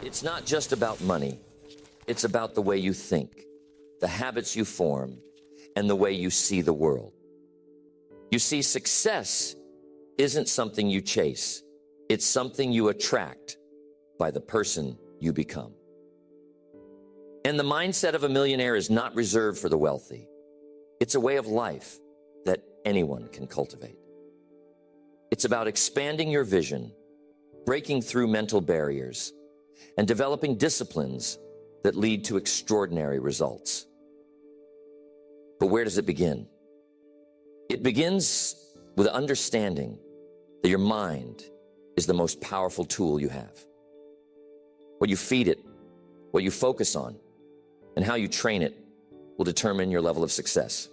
It's not just about money. It's about the way you think, the habits you form, and the way you see the world. You see, success isn't something you chase. It's something you attract by the person you become. And the mindset of a millionaire is not reserved for the wealthy. It's a way of life that anyone can cultivate. It's about expanding your vision, breaking through mental barriers, and developing disciplines that lead to extraordinary results. But where does it begin? It begins with understanding that your mind is the most powerful tool you have. What you feed it, what you focus on, and how you train it will determine your level of success.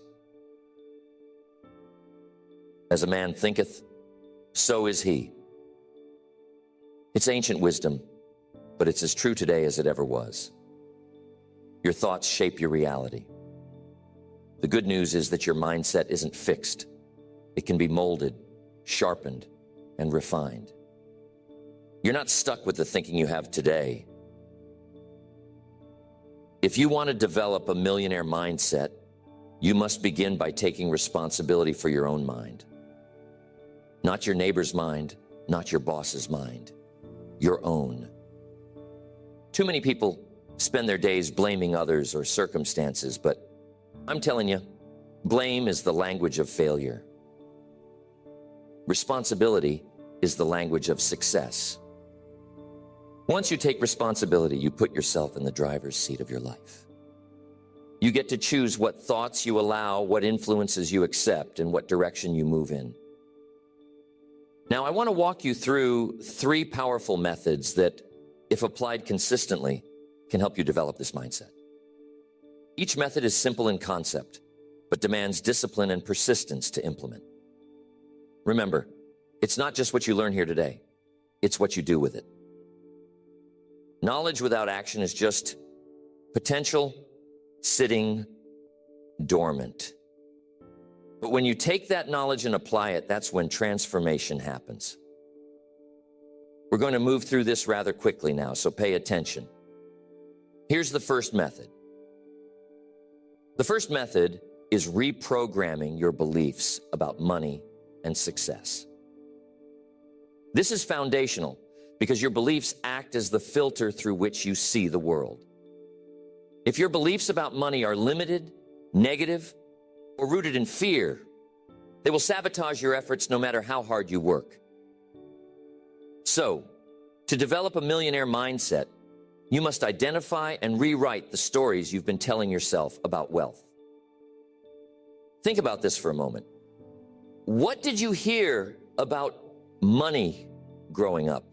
As a man thinketh, so is he. It's ancient wisdom, but it's as true today as it ever was. Your thoughts shape your reality. The good news is that your mindset isn't fixed. It can be molded, sharpened, and refined. You're not stuck with the thinking you have today. If you want to develop a millionaire mindset, you must begin by taking responsibility for your own mind. Not your neighbor's mind, not your boss's mind, your own. Too many people spend their days blaming others or circumstances, but I'm telling you, blame is the language of failure. Responsibility is the language of success. Once you take responsibility, you put yourself in the driver's seat of your life. You get to choose what thoughts you allow, what influences you accept, and what direction you move in. Now, I want to walk you through 3 powerful methods that, if applied consistently, can help you develop this mindset. Each method is simple in concept, but demands discipline and persistence to implement. Remember, it's not just what you learn here today, it's what you do with it. Knowledge without action is just potential sitting dormant. But when you take that knowledge and apply it, that's when transformation happens. We're going to move through this rather quickly now, so pay attention. Here's the first method. The first method is reprogramming your beliefs about money and success. This is foundational because your beliefs act as the filter through which you see the world. If your beliefs about money are limited, negative, or rooted in fear, they will sabotage your efforts no matter how hard you work. So, to develop a millionaire mindset, you must identify and rewrite the stories you've been telling yourself about wealth. Think about this for a moment. What did you hear about money growing up?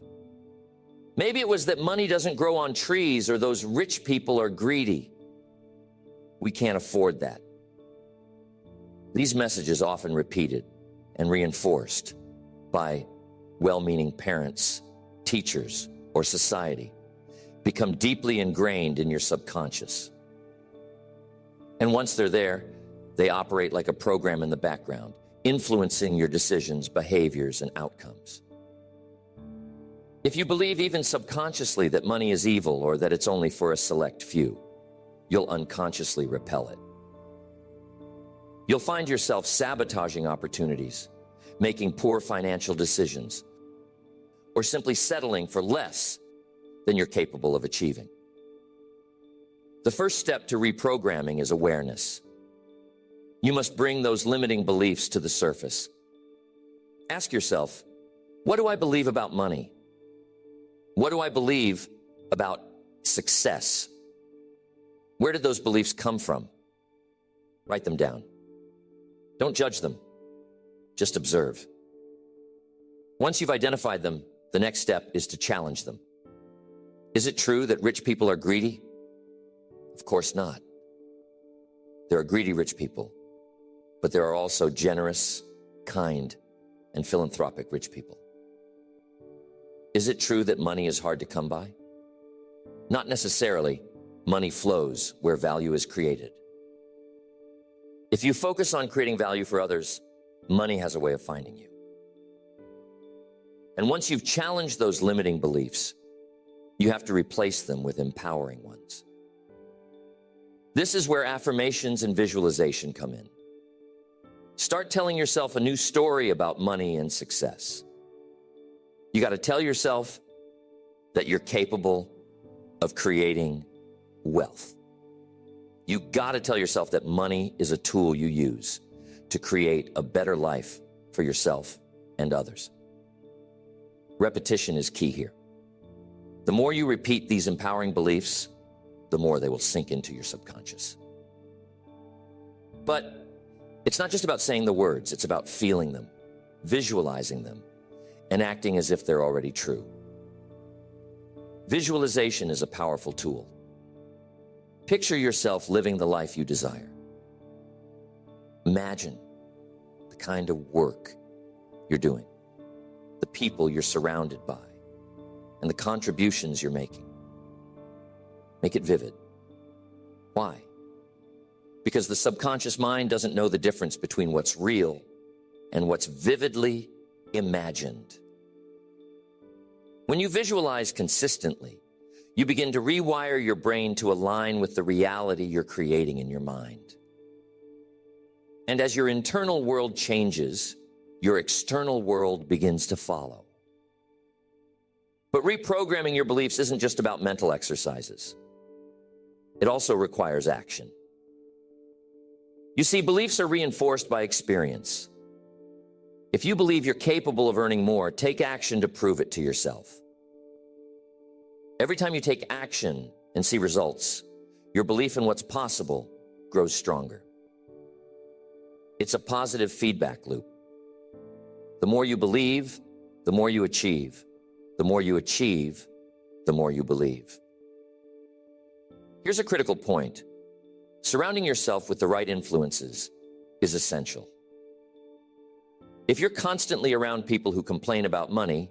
Maybe it was that money doesn't grow on trees or those rich people are greedy. We can't afford that. These messages, often repeated and reinforced by well-meaning parents, teachers, or society, become deeply ingrained in your subconscious. And once they're there, they operate like a program in the background, influencing your decisions, behaviors, and outcomes. If you believe even subconsciously that money is evil or that it's only for a select few, you'll unconsciously repel it. You'll find yourself sabotaging opportunities, making poor financial decisions, or simply settling for less than you're capable of achieving. The first step to reprogramming is awareness. You must bring those limiting beliefs to the surface. Ask yourself, what do I believe about money? What do I believe about success? Where did those beliefs come from? Write them down. Don't judge them. Just observe. Once you've identified them, the next step is to challenge them. Is it true that rich people are greedy? Of course not. There are greedy rich people, but there are also generous, kind, and philanthropic rich people. Is it true that money is hard to come by? Not necessarily. Money flows where value is created. If you focus on creating value for others, money has a way of finding you. And once you've challenged those limiting beliefs, You have to replace them with empowering ones. This is where affirmations and visualization come in. Start telling yourself a new story about money and success. You got to tell yourself that you're capable of creating wealth. You got to tell yourself that money is a tool you use to create a better life for yourself and others. Repetition is key here. The more you repeat these empowering beliefs, the more they will sink into your subconscious. But it's not just about saying the words, it's about feeling them, visualizing them, and acting as if they're already true. Visualization is a powerful tool. Picture yourself living the life you desire. Imagine the kind of work you're doing, the people you're surrounded by, and the contributions you're making. Make it vivid. Why? Because the subconscious mind doesn't know the difference between what's real and what's vividly imagined. When you visualize consistently, you begin to rewire your brain to align with the reality you're creating in your mind. And as your internal world changes, your external world begins to follow. But reprogramming your beliefs isn't just about mental exercises. It also requires action. You see, beliefs are reinforced by experience. If you believe you're capable of earning more, take action to prove it to yourself. Every time you take action and see results, your belief in what's possible grows stronger. It's a positive feedback loop. The more you believe, the more you achieve. The more you achieve, the more you believe. Here's a critical point. Surrounding yourself with the right influences is essential. If you're constantly around people who complain about money,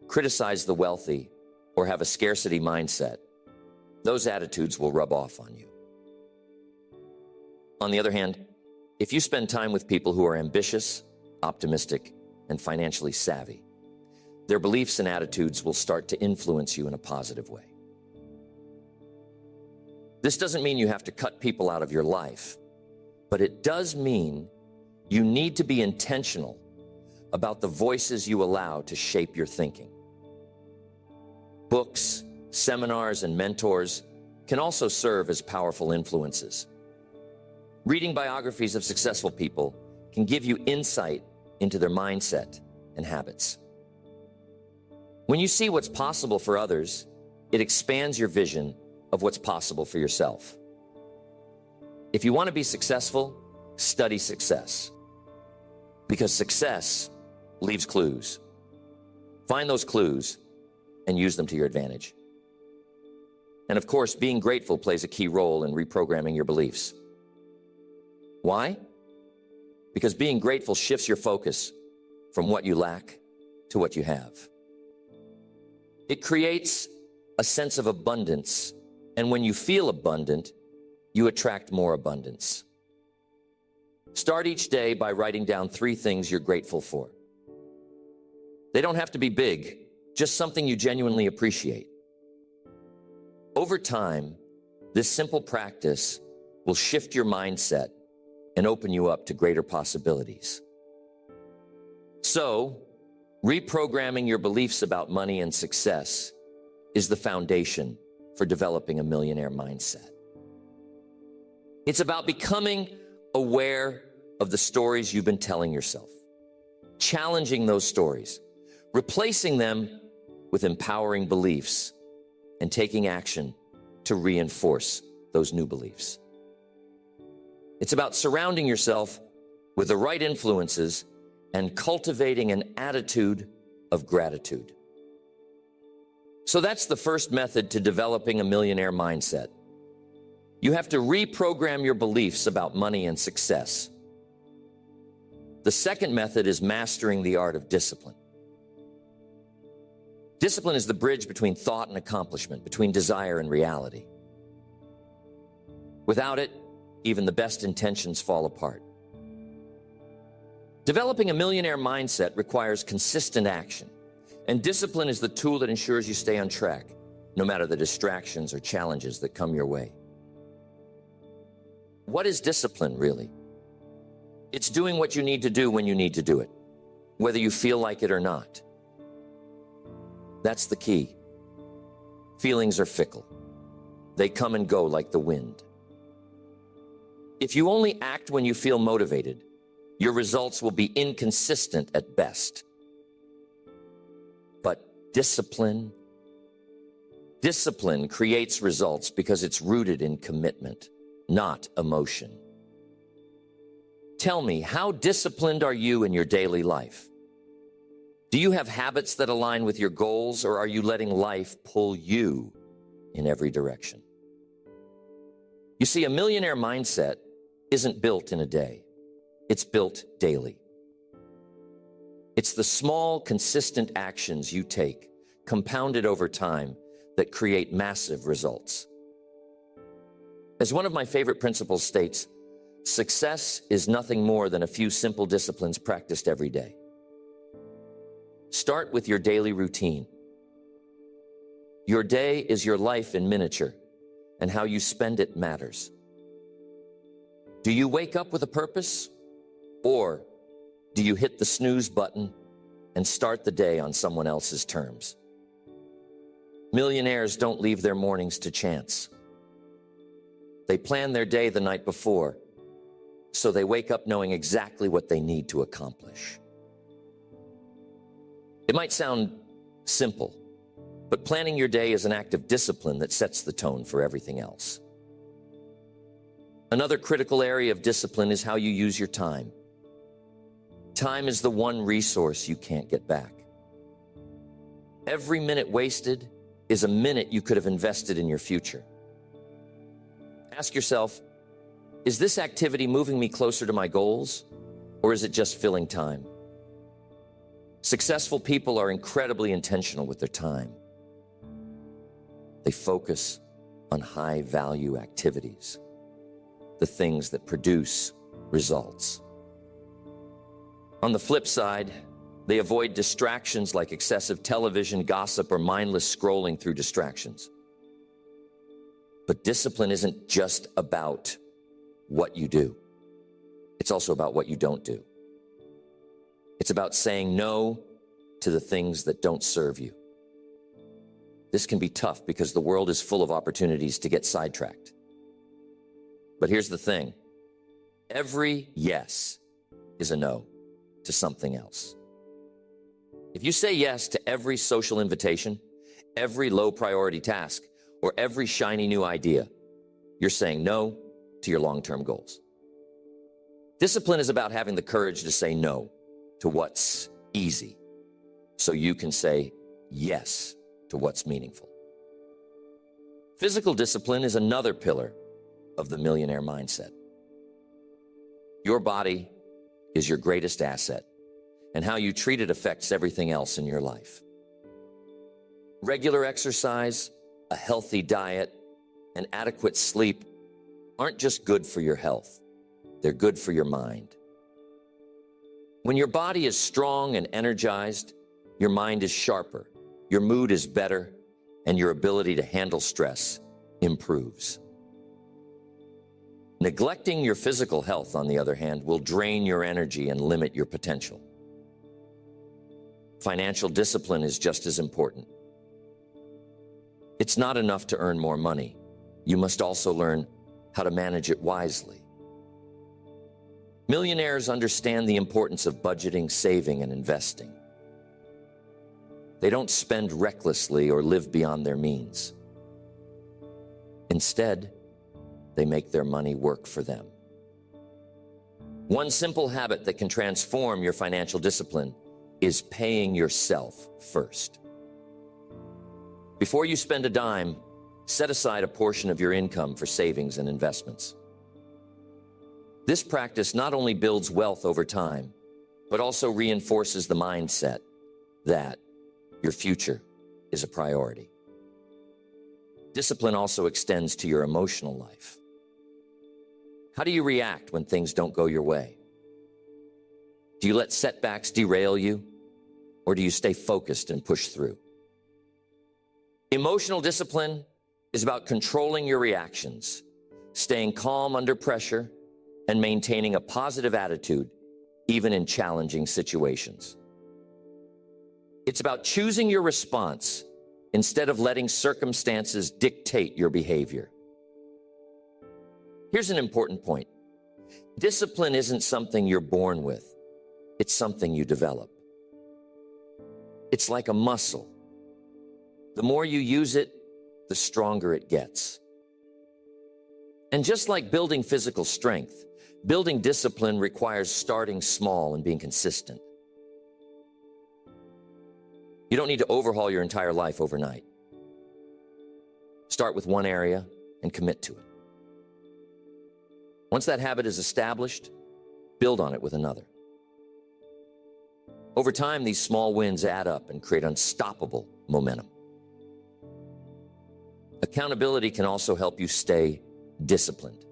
criticize the wealthy, or have a scarcity mindset, those attitudes will rub off on you. On the other hand, if you spend time with people who are ambitious, optimistic, and financially savvy, their beliefs and attitudes will start to influence you in a positive way. This doesn't mean you have to cut people out of your life, but it does mean you need to be intentional about the voices you allow to shape your thinking. Books, seminars, and mentors can also serve as powerful influences. Reading biographies of successful people can give you insight into their mindset and habits. When you see what's possible for others, it expands your vision of what's possible for yourself. If you want to be successful, study success. Because success leaves clues. Find those clues and use them to your advantage. And of course, being grateful plays a key role in reprogramming your beliefs. Why? Because being grateful shifts your focus from what you lack to what you have. It creates a sense of abundance, and when you feel abundant, you attract more abundance. Start each day by writing down 3 things you're grateful for. They don't have to be big, just something you genuinely appreciate. Over time, this simple practice will shift your mindset and open you up to greater possibilities. So, reprogramming your beliefs about money and success is the foundation for developing a millionaire mindset. It's about becoming aware of the stories you've been telling yourself, challenging those stories, replacing them with empowering beliefs, and taking action to reinforce those new beliefs. It's about surrounding yourself with the right influences and cultivating an attitude of gratitude. So that's the first method to developing a millionaire mindset. You have to reprogram your beliefs about money and success. The second method is mastering the art of discipline. Discipline is the bridge between thought and accomplishment, between desire and reality. Without it, even the best intentions fall apart. Developing a millionaire mindset requires consistent action, and discipline is the tool that ensures you stay on track. no matter the distractions or challenges that come your way. What is discipline, really? It's doing what you need to do when you need to do it, whether you feel like it or not. That's the key. Feelings are fickle. They come and go like the wind. If you only act when you feel motivated, your results will be inconsistent at best. But discipline creates results because it's rooted in commitment, not emotion. Tell me, how disciplined are you in your daily life? Do you have habits that align with your goals, or are you letting life pull you in every direction? You see, a millionaire mindset isn't built in a day. It's built daily. It's the small, consistent actions you take, compounded over time, that create massive results. As one of my favorite principles states, success is nothing more than a few simple disciplines practiced every day. Start with your daily routine. Your day is your life in miniature, and how you spend it matters. Do you wake up with a purpose, or do you hit the snooze button and start the day on someone else's terms? Millionaires don't leave their mornings to chance. They plan their day the night before, so they wake up knowing exactly what they need to accomplish. It might sound simple, but planning your day is an act of discipline that sets the tone for everything else. Another critical area of discipline is how you use your time. Time is the one resource you can't get back. Every minute wasted is a minute you could have invested in your future. Ask yourself, is this activity moving me closer to my goals, or is it just filling time? Successful people are incredibly intentional with their time. They focus on high-value activities, the things that produce results. On the flip side, they avoid distractions like excessive television, gossip, or mindless scrolling through distractions. But discipline isn't just about what you do. It's also about what you don't do. It's about saying no to the things that don't serve you. This can be tough because the world is full of opportunities to get sidetracked. But here's the thing. Every yes is a no to something else. If you say yes to every social invitation, every low-priority task, or every shiny new idea, you're saying no to your long-term goals. Discipline is about having the courage to say no to what's easy, so you can say yes to what's meaningful. Physical discipline is another pillar of the millionaire mindset. Your body is your greatest asset, and how you treat it affects everything else in your life. Regular exercise, a healthy diet, and adequate sleep aren't just good for your health, they're good for your mind. When your body is strong and energized, your mind is sharper, your mood is better, and your ability to handle stress improves. Neglecting your physical health, on the other hand, will drain your energy and limit your potential. Financial discipline is just as important. It's not enough to earn more money. You must also learn how to manage it wisely. Millionaires understand the importance of budgeting, saving, and investing. They don't spend recklessly or live beyond their means. Instead, they make their money work for them. One simple habit that can transform your financial discipline is paying yourself first. Before you spend a dime, set aside a portion of your income for savings and investments. This practice not only builds wealth over time, but also reinforces the mindset that your future is a priority. Discipline also extends to your emotional life. How do you react when things don't go your way? Do you let setbacks derail you, or do you stay focused and push through? Emotional discipline is about controlling your reactions, staying calm under pressure, and maintaining a positive attitude, even in challenging situations. It's about choosing your response instead of letting circumstances dictate your behavior. Here's an important point. Discipline isn't something you're born with. It's something you develop. It's like a muscle. The more you use it, the stronger it gets. And just like building physical strength, building discipline requires starting small and being consistent. You don't need to overhaul your entire life overnight. Start with one area and commit to it. Once that habit is established, build on it with another. Over time, these small wins add up and create unstoppable momentum. Accountability can also help you stay disciplined.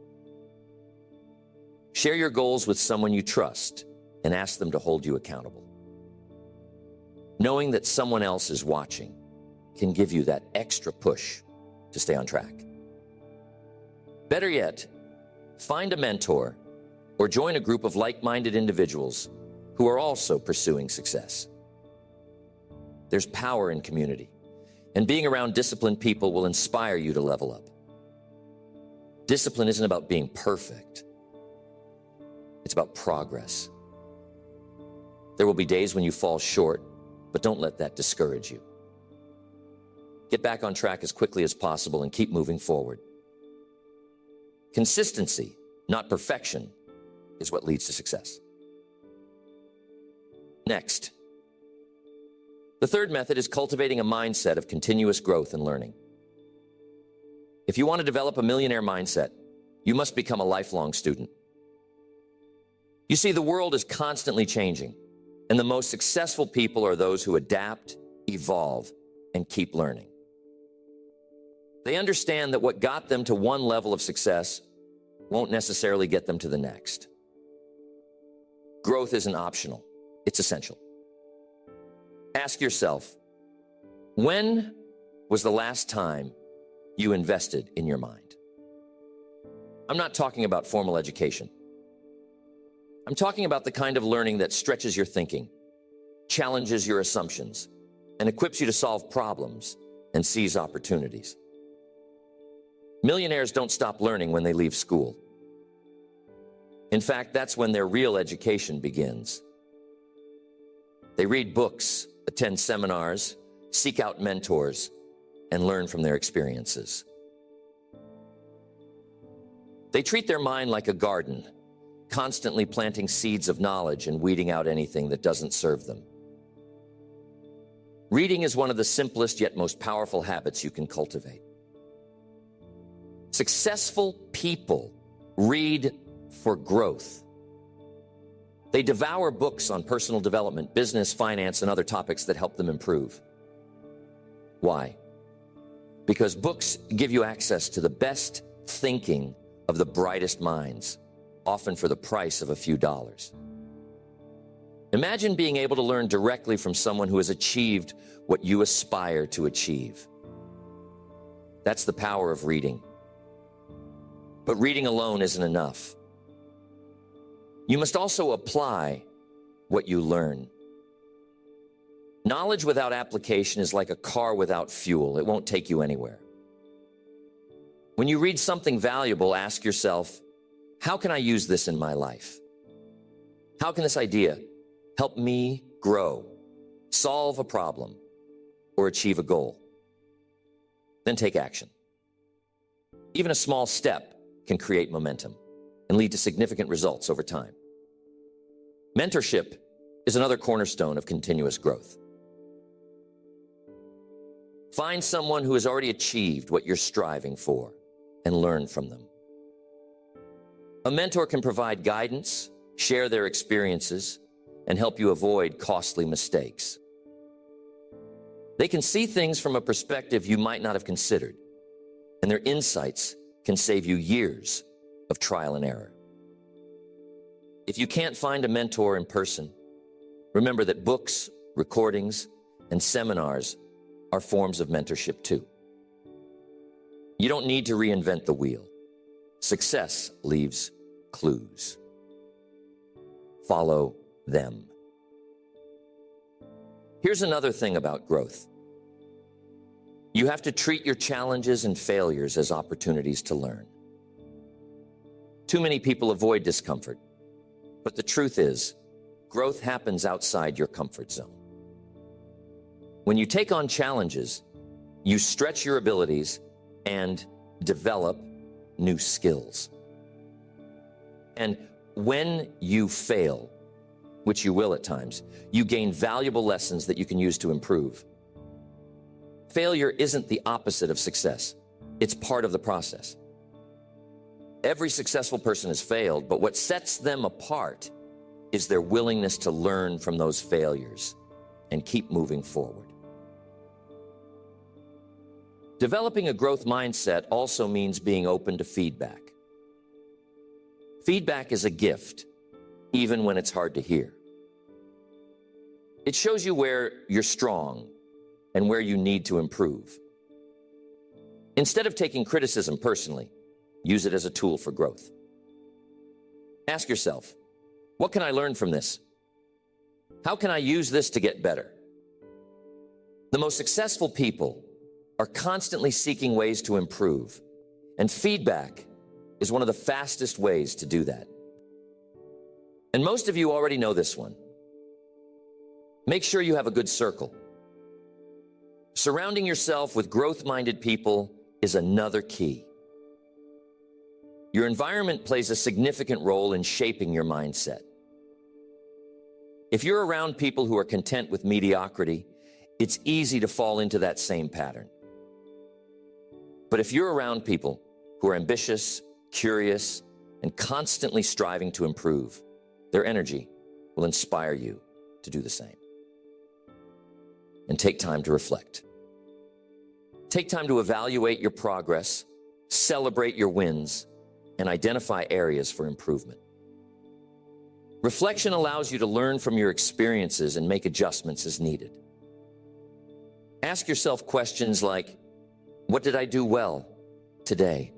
Share your goals with someone you trust and ask them to hold you accountable. Knowing that someone else is watching can give you that extra push to stay on track. Better yet, find a mentor or join a group of like-minded individuals who are also pursuing success. There's power in community, and being around disciplined people will inspire you to level up. Discipline isn't about being perfect. It's about progress. There will be days when you fall short, but don't let that discourage you. Get back on track as quickly as possible and keep moving forward. Consistency, not perfection, is what leads to success. Next, the third method is cultivating a mindset of continuous growth and learning. If you want to develop a millionaire mindset, you must become a lifelong student. You see, the world is constantly changing, and the most successful people are those who adapt, evolve, and keep learning. They understand that what got them to one level of success won't necessarily get them to the next. Growth isn't optional, it's essential. Ask yourself, when was the last time you invested in your mind? I'm not talking about formal education. I'm talking about the kind of learning that stretches your thinking, challenges your assumptions, and equips you to solve problems and seize opportunities. Millionaires don't stop learning when they leave school. In fact, that's when their real education begins. They read books, attend seminars, seek out mentors, and learn from their experiences. They treat their mind like a garden, constantly planting seeds of knowledge and weeding out anything that doesn't serve them. Reading is one of the simplest yet most powerful habits you can cultivate. Successful people read for growth. They devour books on personal development, business, finance, and other topics that help them improve. Why? Because books give you access to the best thinking of the brightest minds, often for the price of a few dollars. Imagine being able to learn directly from someone who has achieved what you aspire to achieve. That's the power of reading. But reading alone isn't enough. You must also apply what you learn. Knowledge without application is like a car without fuel. It won't take you anywhere. When you read something valuable, ask yourself, how can I use this in my life? How can this idea help me grow, solve a problem, or achieve a goal? Then take action. Even a small step can create momentum and lead to significant results over time. Mentorship is another cornerstone of continuous growth. Find someone who has already achieved what you're striving for and learn from them. A mentor can provide guidance, share their experiences, and help you avoid costly mistakes. They can see things from a perspective you might not have considered, and their insights can save you years of trial and error. If you can't find a mentor in person, remember that books, recordings, and seminars are forms of mentorship too. You don't need to reinvent the wheel. Success leaves clues. Follow them. Here's another thing about growth. You have to treat your challenges and failures as opportunities to learn. Too many people avoid discomfort, but the truth is, growth happens outside your comfort zone. When you take on challenges, you stretch your abilities and develop new skills. And when you fail, which you will at times, you gain valuable lessons that you can use to improve. Failure isn't the opposite of success. It's part of the process. Every successful person has failed, but what sets them apart is their willingness to learn from those failures and keep moving forward. Developing a growth mindset also means being open to feedback. Feedback is a gift, even when it's hard to hear. It shows you where you're strong and where you need to improve. Instead of taking criticism personally, use it as a tool for growth. Ask yourself, what can I learn from this? How can I use this to get better? The most successful people are constantly seeking ways to improve, and feedback is one of the fastest ways to do that. And most of you already know this one. Make sure you have a good circle. Surrounding yourself with growth-minded people is another key. Your environment plays a significant role in shaping your mindset. If you're around people who are content with mediocrity, it's easy to fall into that same pattern. But if you're around people who are ambitious, curious, and constantly striving to improve, their energy will inspire you to do the same. And take time to reflect. Take time to evaluate your progress, celebrate your wins, and identify areas for improvement. Reflection allows you to learn from your experiences and make adjustments as needed. Ask yourself questions like, what did I do well today?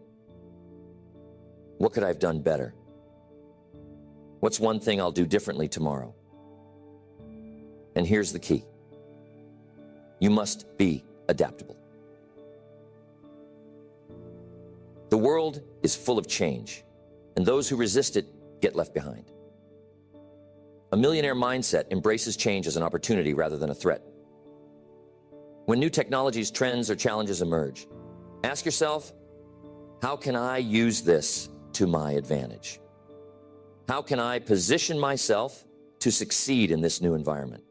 What could I have done better? What's one thing I'll do differently tomorrow? And here's the key. You must be adaptable. The world is full of change, and those who resist it get left behind. A millionaire mindset embraces change as an opportunity rather than a threat. When new technologies, trends, or challenges emerge, ask yourself, how can I use this to my advantage? How can I position myself to succeed in this new environment?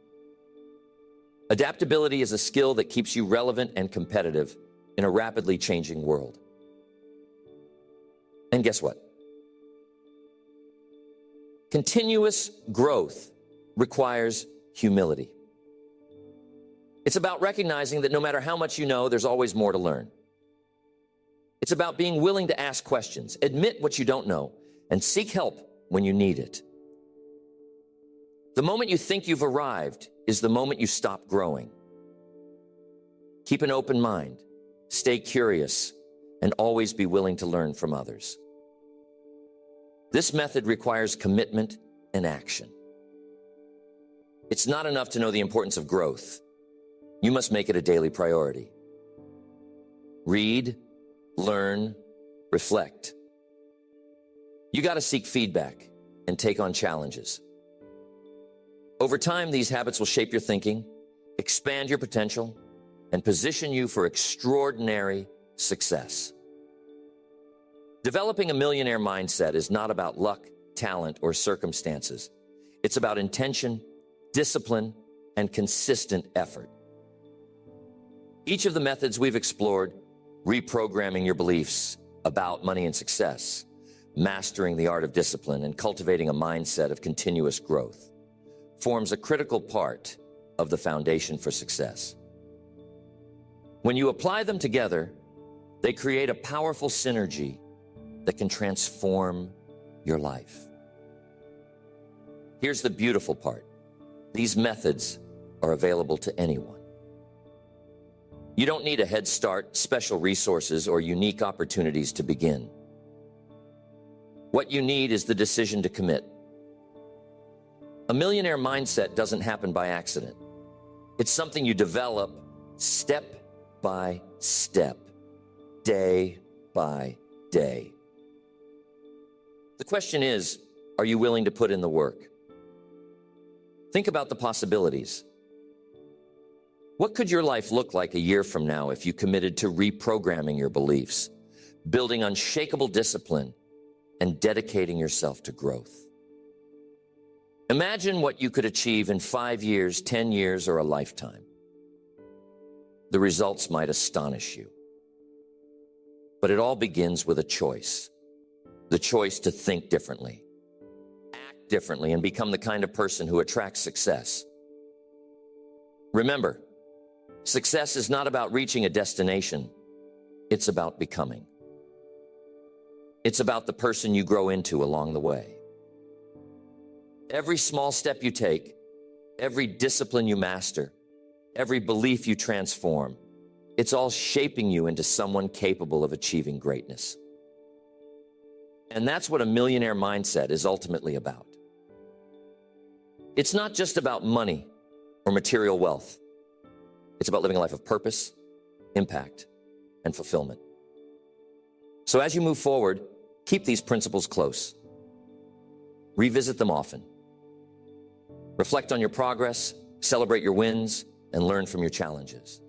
Adaptability is a skill that keeps you relevant and competitive in a rapidly changing world. And guess what? Continuous growth requires humility. It's about recognizing that no matter how much you know, there's always more to learn. It's about being willing to ask questions, admit what you don't know, and seek help when you need it. The moment you think you've arrived is the moment you stop growing. Keep an open mind, stay curious, and always be willing to learn from others. This method requires commitment and action. It's not enough to know the importance of growth. You must make it a daily priority. Read, learn, reflect. You got to seek feedback and take on challenges. Over time, these habits will shape your thinking, expand your potential, and position you for extraordinary success. Developing a millionaire mindset is not about luck, talent, or circumstances. It's about intention, discipline, and consistent effort. Each of the methods we've explored, reprogramming your beliefs about money and success, mastering the art of discipline, and cultivating a mindset of continuous growth, forms a critical part of the foundation for success. When you apply them together, they create a powerful synergy that can transform your life. Here's the beautiful part. These methods are available to anyone. You don't need a head start, special resources, or unique opportunities to begin. What you need is the decision to commit. A millionaire mindset doesn't happen by accident. It's something you develop step by step, day by day. The question is, are you willing to put in the work? Think about the possibilities. What could your life look like a year from now if you committed to reprogramming your beliefs, building unshakable discipline, and dedicating yourself to growth? Imagine what you could achieve in 5 years, 10 years, or a lifetime. The results might astonish you. But it all begins with a choice. The choice to think differently, act differently, and become the kind of person who attracts success. Remember, success is not about reaching a destination. It's about becoming. It's about the person you grow into along the way. Every small step you take, every discipline you master, every belief you transform, it's all shaping you into someone capable of achieving greatness. And that's what a millionaire mindset is ultimately about. It's not just about money or material wealth. It's about living a life of purpose, impact, and fulfillment. So as you move forward, keep these principles close. Revisit them often. Reflect on your progress, celebrate your wins, and learn from your challenges.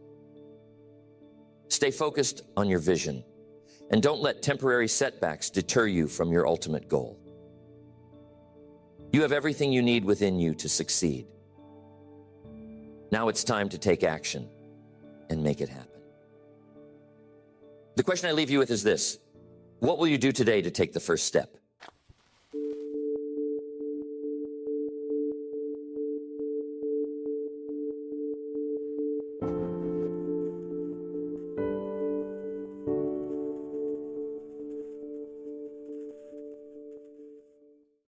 Stay focused on your vision, and don't let temporary setbacks deter you from your ultimate goal. You have everything you need within you to succeed. Now it's time to take action and make it happen. The question I leave you with is this: what will you do today to take the first step?